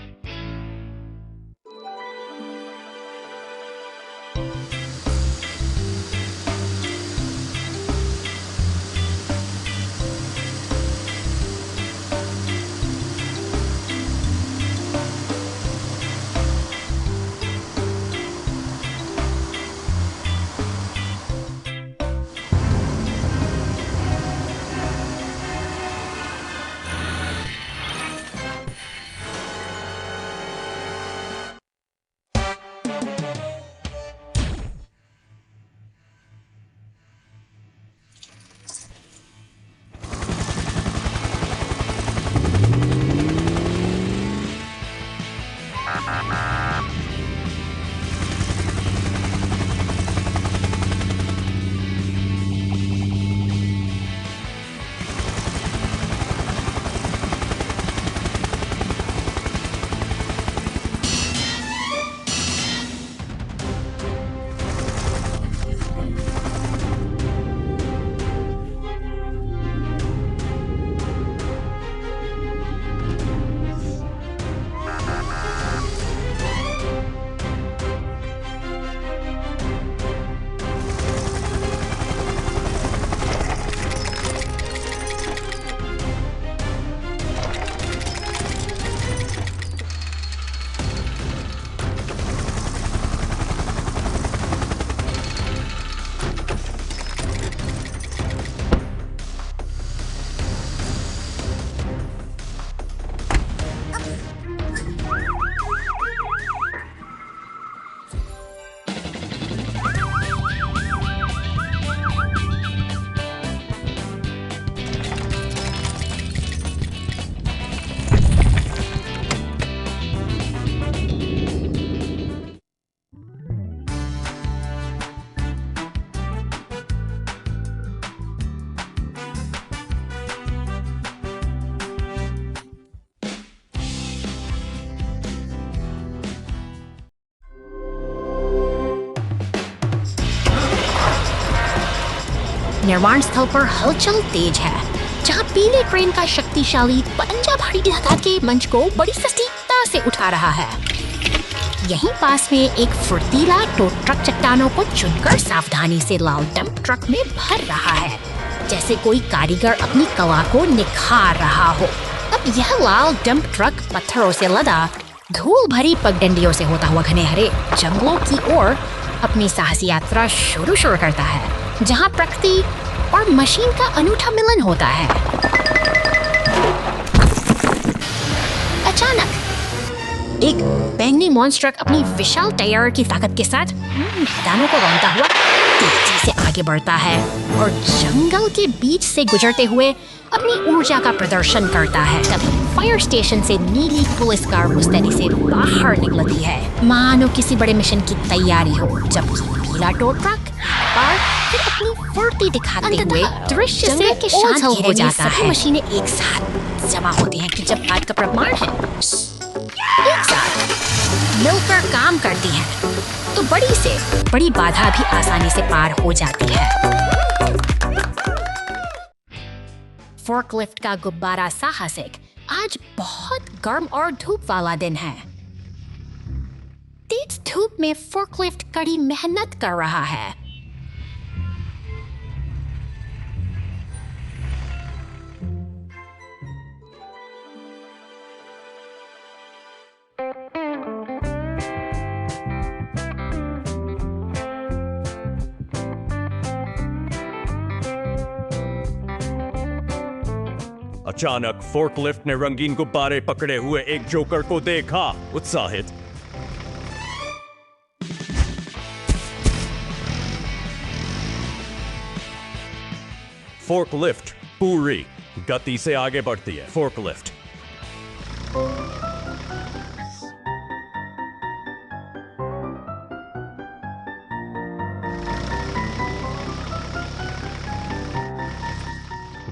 निर्माण स्थल पर हलचल तेज है, जहां पीले क्रेन का शक्तिशाली पंजा भारी लगा के मंच को बड़ी सटीकता से उठा रहा है। यहीं पास में एक फुर्तीला टो ट्रक चट्टानों को चुनकर सावधानी से लाल डंप ट्रक में भर रहा है, जैसे कोई कारीगर अपनी कला को निखार रहा हो। अब यह लाल डंप ट्रक पत्थरों से लदा धूल भरी पगडंडियों से होता हुआ घने हरे जंगलों की ओर अपनी साहसी यात्रा शुरू करता है, जहां प्रकृति और मशीन का अनूठा मिलन होता है। अचानक एक बैंगनी मॉन्स्टर अपनी विशाल टायर की ताकत के साथ मैदानों को रौंदता हुआ तेजी से आगे बढ़ता है और जंगल के बीच से गुजरते हुए अपनी ऊर्जा का प्रदर्शन करता है। तभी फायर स्टेशन से नीली पुलिस कार मुस्तैदी से बाहर निकलती है, मानो किसी बड़े मिशन की तैयारी हो, जबकि पीला टो ट्रक और फिर अपनी फुर्ती दिखाते हुए दृश्य से के शांत ओझल हो जाता है। मशीनें एक साथ जमा होती हैं कि जब बात का प्रमाण है एक साथ मिलकर काम करती हैं, तो बड़ी से बड़ी बाधा भी आसानी से पार हो जाती है। फोर्कलिफ्ट का गुब्बारा साहसिक आज बहुत गर्म और धूप वाला दिन है। तेज धूप में फोर्कलिफ्ट कड़ी मेहनत कर रहा है। अचानक फोर्कलिफ्ट ने रंगीन गुब्बारे पकड़े हुए एक जोकर को देखा। उत्साहित फोर्कलिफ्ट पूरी गति से आगे बढ़ती है। फोर्कलिफ्ट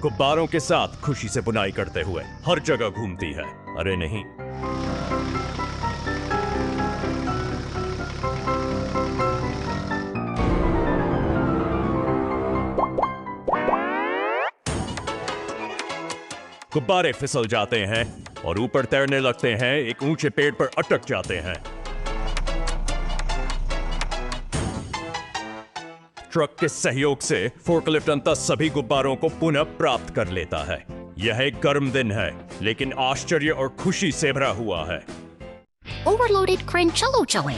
गुब्बारों के साथ खुशी से बुनाई करते हुए हर जगह घूमती है। अरे नहीं, गुब्बारे फिसल जाते हैं और ऊपर तैरने लगते हैं, एक ऊंचे पेड़ पर अटक जाते हैं। ट्रक के सहयोग से फोर्कलिफ्ट अंततः सभी गुब्बारों को पुनः प्राप्त कर लेता है। यह एक गर्म दिन है, लेकिन आश्चर्य और खुशी से भरा हुआ है। ओवरलोडेड क्रेन चलो चलें।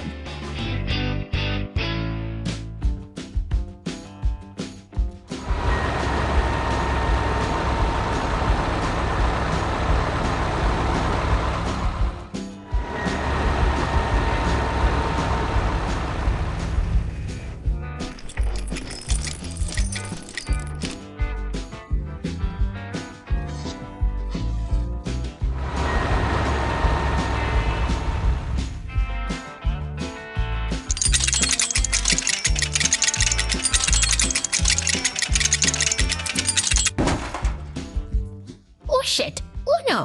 Shit! Oh no!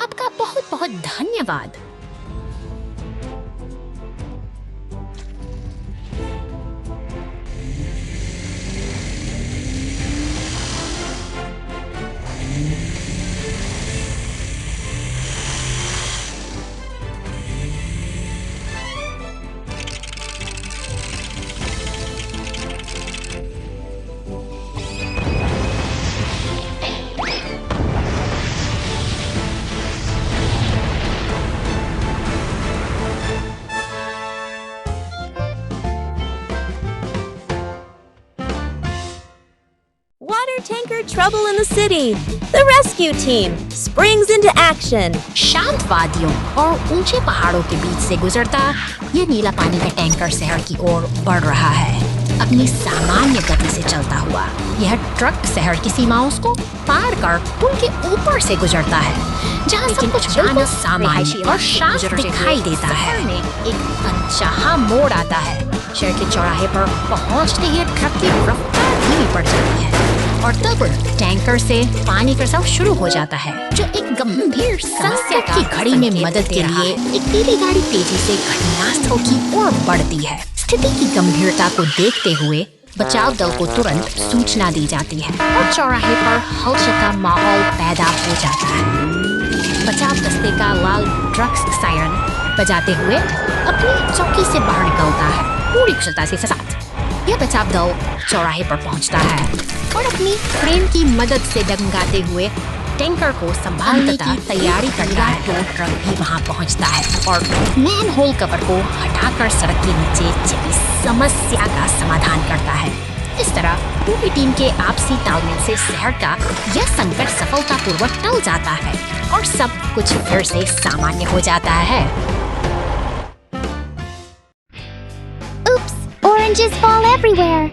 आपका बहुत बहुत धन्यवाद। tanker trouble in the city. The rescue team springs into action. शांत वादियों और ऊंचे पहाड़ों के बीच से गुजरता ये नीला पानी का टैंकर शहर की ओर बढ़ रहा है। अपनी सामान्य गति से चलता हुआ यह ट्रक शहर की सीमाओं को पार कर पुल के ऊपर से गुजरता है, जहाँ सब कुछ बिल्कुल सामान्य और शांत दिखाई देता है। एक अनचाहा मोड़ आता है। शहर के चौराहे पर पहुंचते ही ट्रक की रफ्तार धीमी पड़ जाती है और तब टैंकर से पानी का रिसाव शुरू हो जाता है, जो एक गंभीर समस्या की घड़ी में मदद के लिए एक पीली गाड़ी तेजी से घटनास्थल की ओर बढ़ती है। स्थिति की गंभीरता को देखते हुए बचाव दल को तुरंत सूचना दी जाती है और चौराहे पर हलचल का माहौल पैदा हो जाता है। बचाव दस्ते का लाल ट्रक सायरन बजाते हुए अपनी चौकी से बाहर निकलता है, पूरी कुशलता के साथ। यह बचाव दल चौराहे पर पहुंचता है और अपनी क्रेन की मदद से डंगाते हुए टैंकर को संभालने की तैयारी करता है। टो ट्रक भी वहां पहुंचता है और मैन होल कवर को हटाकर सड़क के नीचे छिपी समस्या का समाधान करता है। इस तरह पूरी टीम के आपसी तालमेल से शहर का यह संकट सफलतापूर्वक टल जाता है और सब कुछ फिर से सामान्य हो जाता है। Oops, oranges fall everywhere.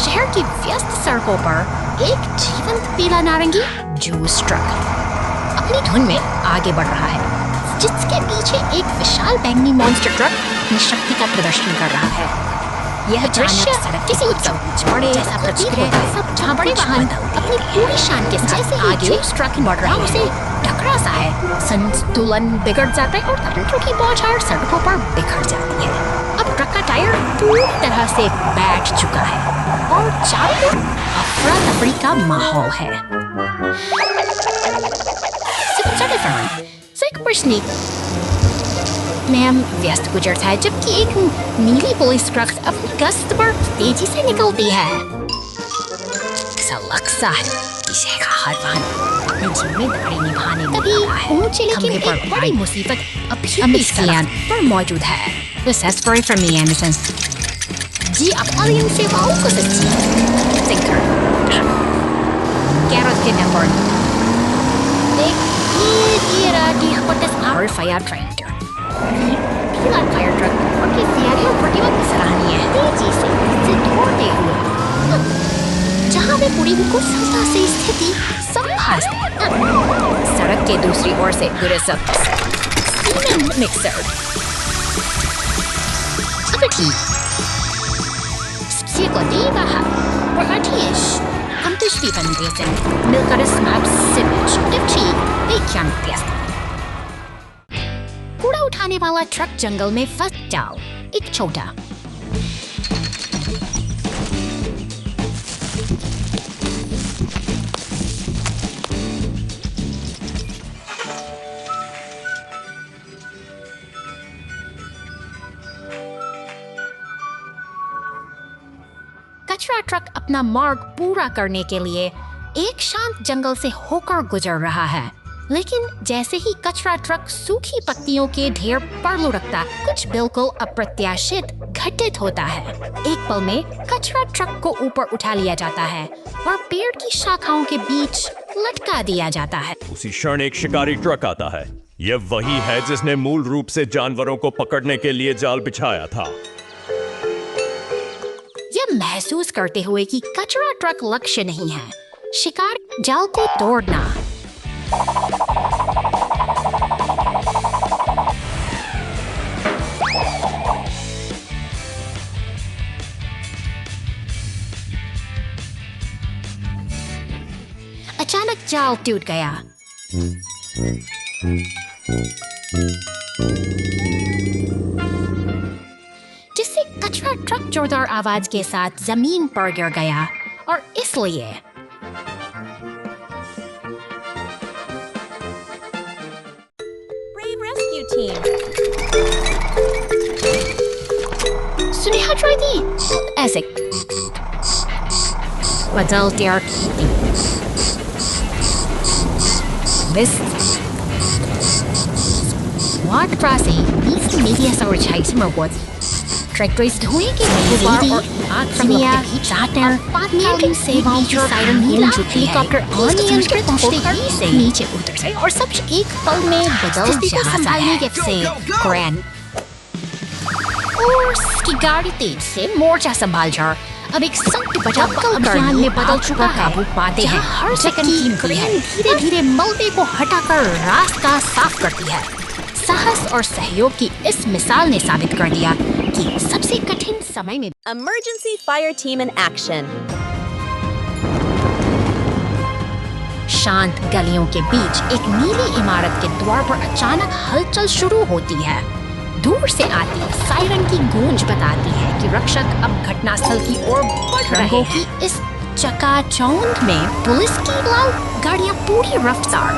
शहर की व्यस्त सड़कों पर एक जीवंत पीला नारंगी जूस ट्रक अपनी धुन में आगे बढ़ रहा है, जिसके पीछे एक विशाल बैंगनी मॉन्स्टर ट्रक अपनी शक्ति का प्रदर्शन कर रहा है। यह दृश्य सड़क किसी उत्सव बड़े जैसा प्रतीत होता है, सब जहाँ बड़े वाहन अपनी पूरी शान के साथ आगे ट्रक बढ़ रहे हैं, उसे टकरा सा है, संतुलन बिगड़ जाता है और तंत्रों की बौछार सड़कों पर बिखर जाती है। अब ट्रक का टायर पूरी तरह से बैठ चुका है और चारों तरफ अफरा तफरी का माहौल है। मैम व्यस्त गुजरता है, जबकि एक नीली पुलिस ट्रक अपनी गश्त पर तेजी से निकलती है। ऐसा लगता है कि शहर का हर वाहन अपनी जिम्मेदारी निभाने में लगा है। ऊंचे लेकिन एक बड़ी मुसीबत अभी भी सड़क पर मौजूद है। This is very from me, Anderson. जी अपनी इन सेवाओं को सच्ची सिंकर Garrett Kidnapper ये राती हपटस आवर फायर ट्रैक्टर पीला फायर ट्रक और की तैयारियों प्रतिबद्ध सराहनीय है। तेजी से दौड़ते हुए जहाँ वे पूरी कुशलता से स्थिति संभालते हैं। सड़क के दूसरी ओर से गुजर cement mixer Spiegelleber Radish kommt durch die Wesen Milkeres Maps Sewage FT Bacon Fiesta। कूड़ा उठाने वाला ट्रक जंगल में फंस जाओ। एक छोटा कचरा ट्रक अपना मार्ग पूरा करने के लिए एक शांत जंगल से होकर गुजर रहा है, लेकिन जैसे ही कचरा ट्रक सूखी पत्तियों के ढेर पर लुढ़कता कुछ बिल्कुल अप्रत्याशित घटित होता है। एक पल में कचरा ट्रक को ऊपर उठा लिया जाता है और पेड़ की शाखाओं के बीच लटका दिया जाता है। उसी क्षण एक शिकारी ट्रक आता है। यह वही है जिसने मूल रूप से जानवरों को पकड़ने के लिए जाल बिछाया था। यह महसूस करते हुए कि कचरा ट्रक लक्ष्य नहीं है, शिकार जाल को तोड़ना। अचानक जाल टूट गया। जिससे कचरा ट्रक जोरदार आवाज के साथ जमीन पर गिर गया और इसलिए Brave rescue team. सुनेहा दी ऐसे बदलते और Wort quasi, wie medias Recherche Robots. Tractors धुएं के गुब्बार और आग की लपटें चाहते हैं। नियंत्रण सेवाओं की सायरन गूंज उठती है। हेलीकॉप्टर अनियंत्रित होकर से नीचे उतरते और सब एक पल में बदल जाता है। ग्रैंड और उसकी गाड़ी तेज से मोर्चा संभाल जा। अब एक संकट बचा अभियान में बदल चुका है। काबू पाते हैं। हर सेकंड कीमती है। धीरे धीरे मलबे को हटाकर रास्ता साफ करती है। साहस और सहयोग की इस मिसाल ने साबित कर दिया कि सबसे कठिन समय में Emergency fire team in action. शांत गलियों के बीच एक नीली इमारत के द्वार पर अचानक हलचल शुरू होती है। दूर से आती सायरन की गूंज बताती है कि रक्षक अब घटनास्थल की ओर बढ़ रहे हैं। इस चकाचौंध में पुलिस की लाल गाड़ियां पूरी रफ्तार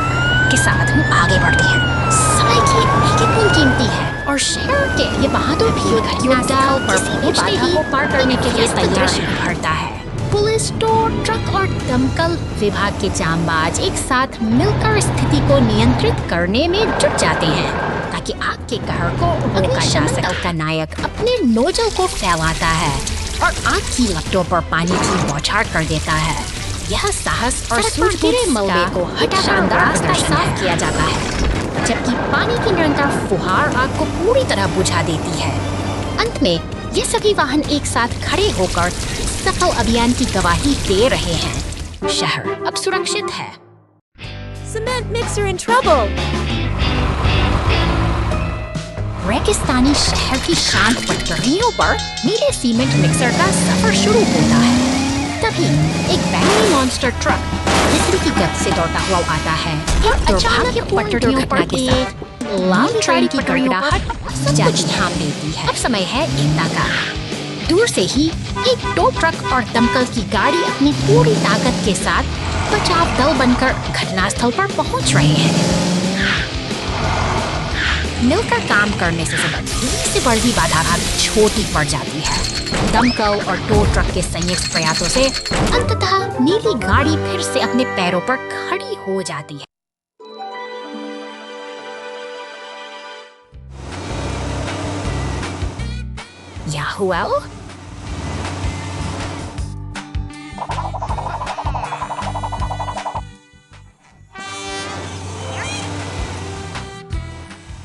के साथ आगे बढ़ती हैं। समय की एक कीमती है और शहर के ये बहादुर भी घटनास्थल पर पहुंचते ही पार करने के लिए तैयार भरता है। पुलिस, टो ट्रक और दमकल विभाग के जांबाज एक साथ मिलकर स्थिति को नियंत्रित करने में जुट जाते हैं ताकि आग के कहर को रोका जा सके। का नायक अपने नोजल को फैलाता है और आग की लपटों पर पानी की बौछार कर देता है। यह साहस और सूझबूझ मलबे को हटाकर रास्ता साफ किया जाता है, जबकि पानी की निरंतर फुहार आग को पूरी तरह बुझा देती है। अंत में ये सभी वाहन एक साथ खड़े होकर सफल अभियान की गवाही दे रहे हैं। शहर अब सुरक्षित है। Cement mixer in trouble. रेगिस्तानी शहर की शांत पटरियों पर नीले सीमेंट मिक्सर का सफर शुरू होता है। तभी एक बैंगनी मॉन्स्टर ट्रक बिजली की गति से दौड़ता हुआ आता है और अचानक पटरियों पर एक लाल ट्रेन की गड़गड़ाहट जागी थाम देती है। अब समय है एकता का। दूर से ही एक टो ट्रक और दमकल की गाड़ी अपनी पूरी ताकत के साथ बचाव दल बनकर घटनास्थल पर पहुंच रहे हैं। मिलकर काम करने से बड़ी बाधा छोटी पड़ जाती है। दमकल और टो ट्रक के संयुक्त प्रयासों से अंततः नीली गाड़ी फिर से अपने पैरों पर खड़ी हो जाती है। Yahuel?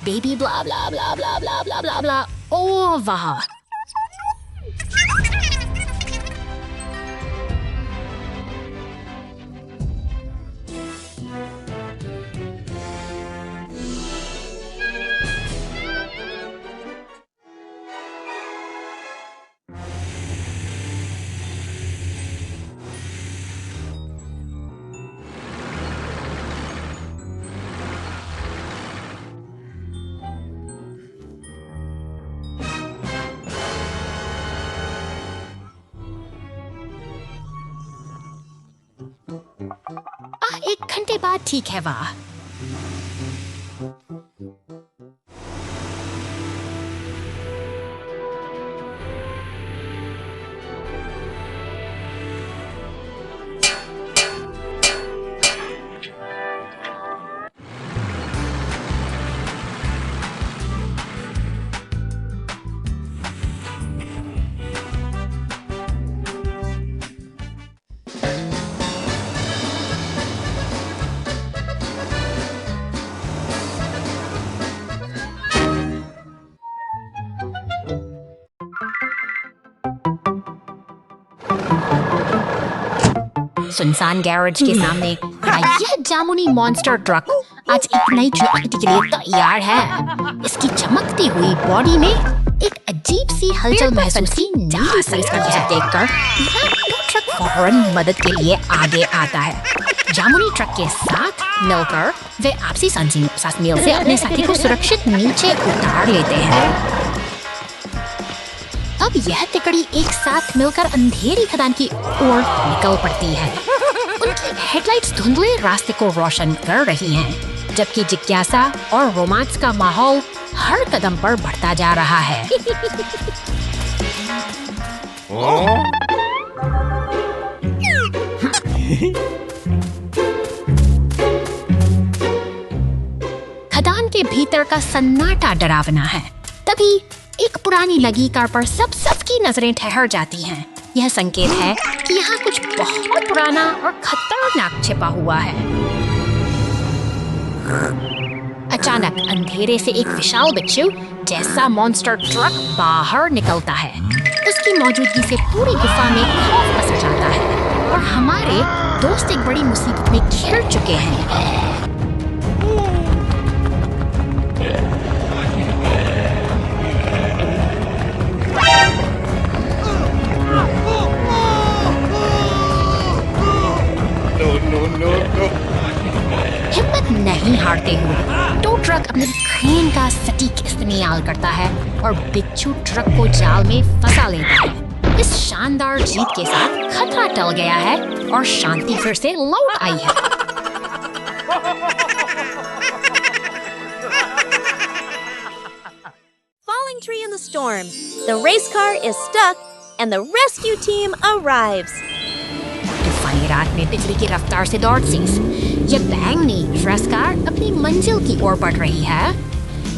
Baby blah blah blah blah blah blah blah blah. Oh, वाह! एक घंटे बाद ठीक है वाह। सुनसान गैरेज के सामने यह जामुनी मॉन्स्टर ट्रक आज एक नई चुनौती के लिए तैयार है। इसकी चमकती हुई बॉडी में एक अजीब सी हलचल महसूस की जा सकती है। देखकर ट्रक फौरन मदद के लिए आगे आता है। जामुनी ट्रक के साथ मिलकर वे आपसी साथमेल से अपने साथी को सुरक्षित नीचे उतार लेते हैं। अब यह तिकड़ी एक साथ मिलकर अंधेरी खदान की ओर निकल पड़ती है। उनकी हेडलाइट्स धुंधले रास्ते को रोशन कर रही हैं, जबकि जिज्ञासा और रोमांस का माहौल हर कदम पर बढ़ता जा रहा है। खदान के भीतर का सन्नाटा डरावना है। तभी एक पुरानी लगी कार पर सबकी नजरें ठहर जाती हैं। यह संकेत है कि यहाँ कुछ बहुत पुराना और खतरनाक छिपा हुआ है। अचानक अंधेरे से एक विशाल बिच्छू जैसा मॉन्स्टर ट्रक बाहर निकलता है। उसकी मौजूदगी से पूरी गुफा में खौफ मच जाता है और हमारे दोस्त एक बड़ी मुसीबत में घिर चुके हैं। हिम्मत नहीं हारते हुए टो ट्रक अपने क्रेन का सटीक इस्तेमाल करता है और बिच्छू ट्रक को जाल में फंसा लेता है। इस शानदार जीत के साथ खतरा टल गया है और शांति फिर से लौट आई है। Falling tree in the storm. The race car is stuck and the rescue team arrives. तूफानी रात में बिजली की रफ्तार से दौड़ती ये बैंगनी रेस कार अपनी मंजिल की ओर बढ़ रही है,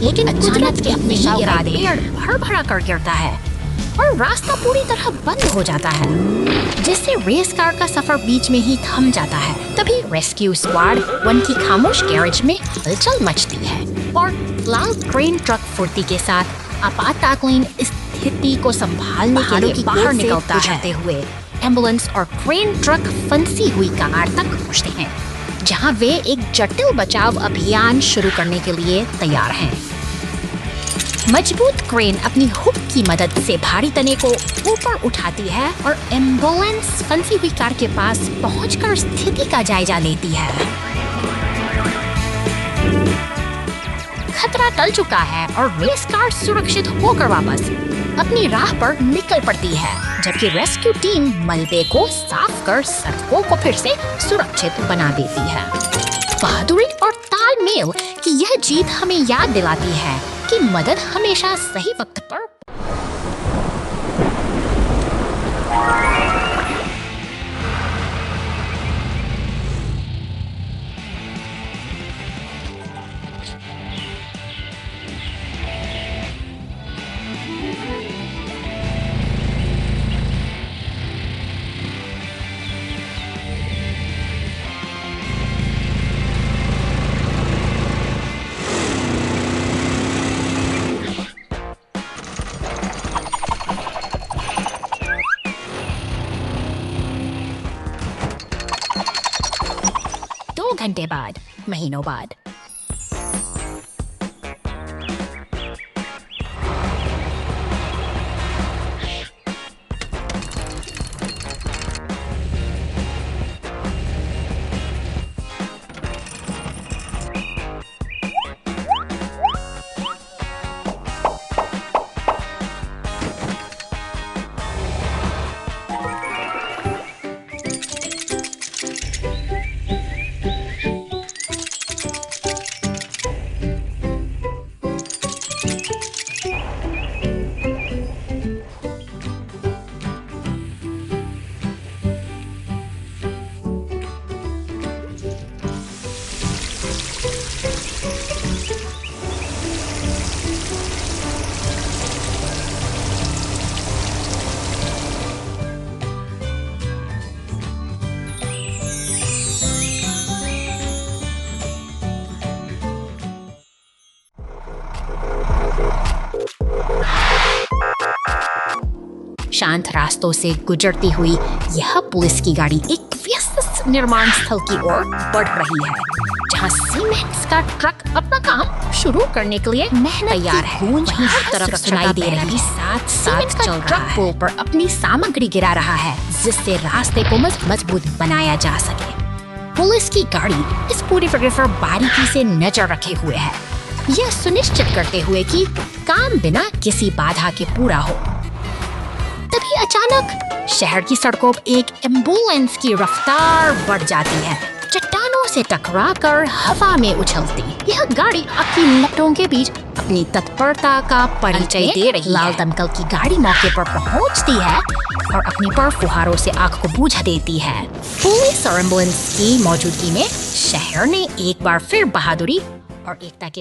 लेकिन अचानक के अपने ही इरादे भर भरा कर गिरता है और रास्ता पूरी तरह बंद हो जाता है, जिससे रेस कार का सफर बीच में ही थम जाता है। तभी रेस्क्यू स्क्वाड वन की खामोश गैरेज में हलचल मचती है और लाल क्रेन ट्रक फुर्ती के साथ आपातकालीन स्थिति को संभालने के लिए बाहर निकलता है। हुए एम्बुलेंस और क्रेन ट्रक फंसी हुई कार तक पहुंचते हैं, जहां वे एक जटिल बचाव अभियान शुरू करने के लिए तैयार हैं। मजबूत क्रेन अपनी हुक की मदद से भारी तने को ऊपर उठाती है और एम्बुलेंस फंसी हुई कार के पास पहुंचकर स्थिति का जायजा लेती है। खतरा टल चुका है और रेस कार सुरक्षित होकर वापस अपनी राह पर निकल पड़ती है, जबकि रेस्क्यू टीम मलबे को साफ कर सड़कों को फिर से सुरक्षित बना देती है। बहादुरी और तालमेल की यह जीत हमें याद दिलाती है कि मदद हमेशा सही वक्त पर घंटे बाद, महीनों बाद। शांत रास्तों से गुजरती हुई यह पुलिस की गाड़ी एक व्यस्त निर्माण स्थल की ओर बढ़ रही है, जहां सीमेंट का ट्रक अपना काम शुरू करने के लिए तैयार है। गूंज हर तरफ सुनाई दे रही, साथ साथ चल ट्रक पुल पर अपनी सामग्री गिरा रहा है, जिससे रास्ते को मजबूत बनाया जा सके। पुलिस की गाड़ी इस पूरी प्रक्रिया पर बारीकी से नजर रखे हुए है, यह सुनिश्चित करते हुए कि काम बिना किसी बाधा के पूरा हो। तभी अचानक शहर की सड़कों पर एक एम्बुलेंस की रफ्तार बढ़ जाती है, चट्टानों से टकराकर हवा में उछलती। यह गाड़ी आपकी लपटों के बीच अपनी तत्परता का परिचय दे रही है। लाल दमकल की गाड़ी मौके पर पहुंचती है और अपनी पर फुहारों से आग को बुझा देती है। पुलिस और एम्बुलेंस की मौजूदगी में शहर ने एक बार फिर बहादुरी और एकता के